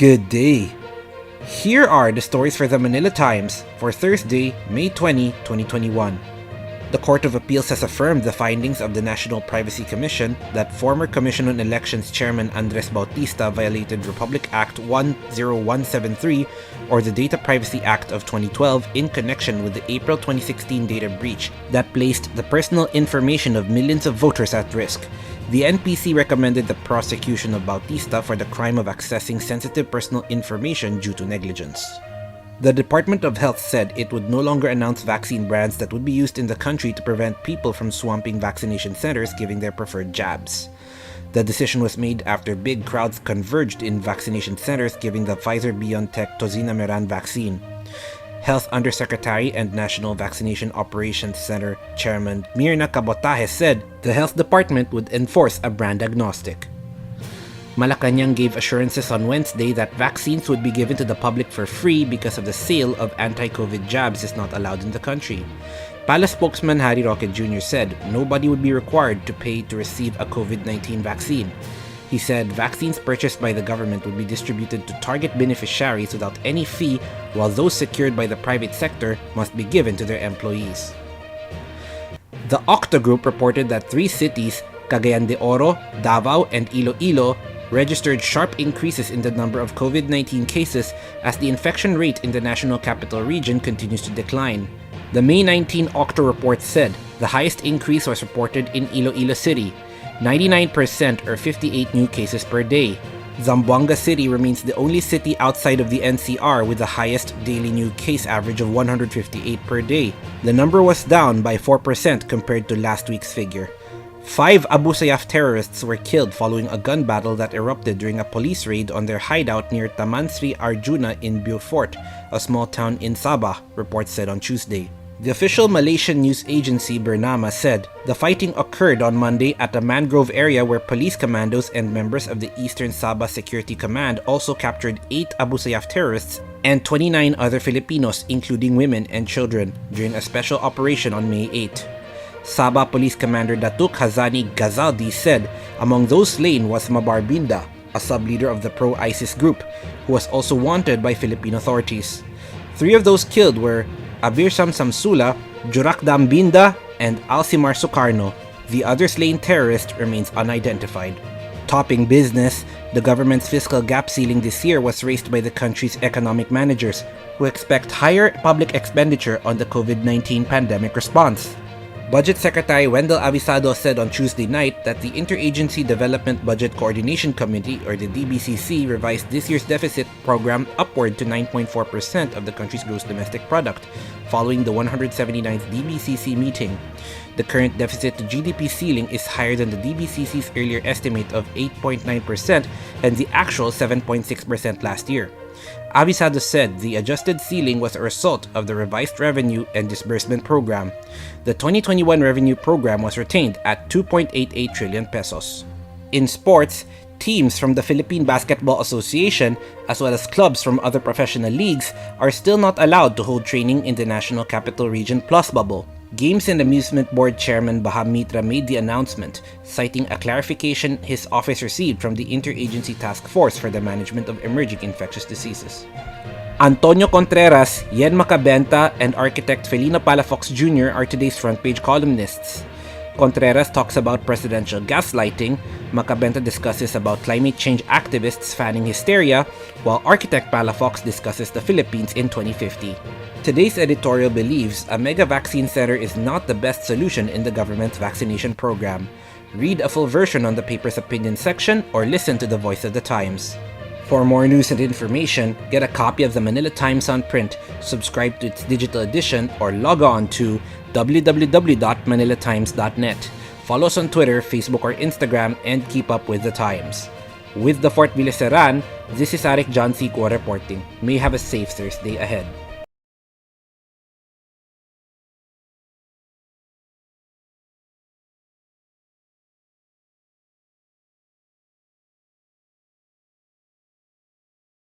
Good day. Here are the stories for the Manila Times for Thursday, May 20, 2021. The Court of Appeals has affirmed the findings of the National Privacy Commission that former Commission on Elections Chairman Andres Bautista violated Republic Act 10173 or the Data Privacy Act of 2012 in connection with the April 2016 data breach that placed the personal information of millions of voters at risk. The NPC recommended the prosecution of Bautista for the crime of accessing sensitive personal information due to negligence. The Department of Health said it would no longer announce vaccine brands that would be used in the country to prevent people from swamping vaccination centers giving their preferred jabs. The decision was made after big crowds converged in vaccination centers giving the Pfizer-BioNTech Tozinameran vaccine. Health Undersecretary and National Vaccination Operations Center Chairman Mirna Cabotaje said the Health Department would enforce a brand agnostic. Malacanang gave assurances on Wednesday that vaccines would be given to the public for free because of the sale of anti-COVID jabs is not allowed in the country. Palace spokesman Harry Roque Jr. said nobody would be required to pay to receive a COVID-19 vaccine. He said vaccines purchased by the government would be distributed to target beneficiaries without any fee, while those secured by the private sector must be given to their employees. The Octo Group reported that 3 cities, Cagayan de Oro, Davao, and Iloilo, registered sharp increases in the number of COVID-19 cases as the infection rate in the National Capital Region continues to decline. The May 19 Octo report said the highest increase was reported in Iloilo City, 99% or 58 new cases per day. Zamboanga City remains the only city outside of the NCR with the highest daily new case average of 158 per day. The number was down by 4% compared to last week's figure. 5 Abu Sayyaf terrorists were killed following a gun battle that erupted during a police raid on their hideout near Taman Sri Arjuna in Beaufort, a small town in Sabah, reports said on Tuesday. The official Malaysian news agency Bernama said the fighting occurred on Monday at a mangrove area where police commandos and members of the Eastern Sabah Security Command also captured 8 Abu Sayyaf terrorists and 29 other Filipinos, including women and children, during a special operation on May 8. Sabah Police Commander Datuk Hazani Gazaldi said among those slain was Mabarbinda, a sub-leader of the pro-ISIS group, who was also wanted by Philippine authorities. 3 of those killed were Abirsam Samsula, Jurak Dambinda, and Alcimar Sukarno. The other slain terrorist remains unidentified. Topping business, the government's fiscal gap ceiling this year was raised by the country's economic managers, who expect higher public expenditure on the COVID-19 pandemic response. Budget Secretary Wendell Avisado said on Tuesday night that the Interagency Development Budget Coordination Committee, or the DBCC, revised this year's deficit program upward to 9.4% of the country's gross domestic product, following the 179th DBCC meeting. The current deficit to GDP ceiling is higher than the DBCC's earlier estimate of 8.9% and the actual 7.6% last year. Avisado said the adjusted ceiling was a result of the revised revenue and disbursement program. The 2021 revenue program was retained at 2.88 trillion pesos. In sports, teams from the Philippine Basketball Association, as well as clubs from other professional leagues, are still not allowed to hold training in the National Capital Region Plus bubble. Games and Amusement Board Chairman Baham Mitra made the announcement, citing a clarification his office received from the Interagency Task Force for the Management of Emerging Infectious Diseases. Antonio Contreras, Yen Macabenta, and architect Felina Palafox Jr. are today's front-page columnists. Contreras talks about presidential gaslighting, Macabenta discusses about climate change activists fanning hysteria, while architect Palafox discusses the Philippines in 2050. Today's editorial believes a mega vaccine center is not the best solution in the government's vaccination program. Read a full version on the paper's opinion section or listen to the Voice of the Times. For more news and information, get a copy of the Manila Times on print, subscribe to its digital edition, or log on to www.manilatimes.net. Follow us on Twitter, Facebook, or Instagram, and keep up with the Times. With the Fort Villaseran, this is Arik John Sikwa reporting. May have a safe Thursday ahead.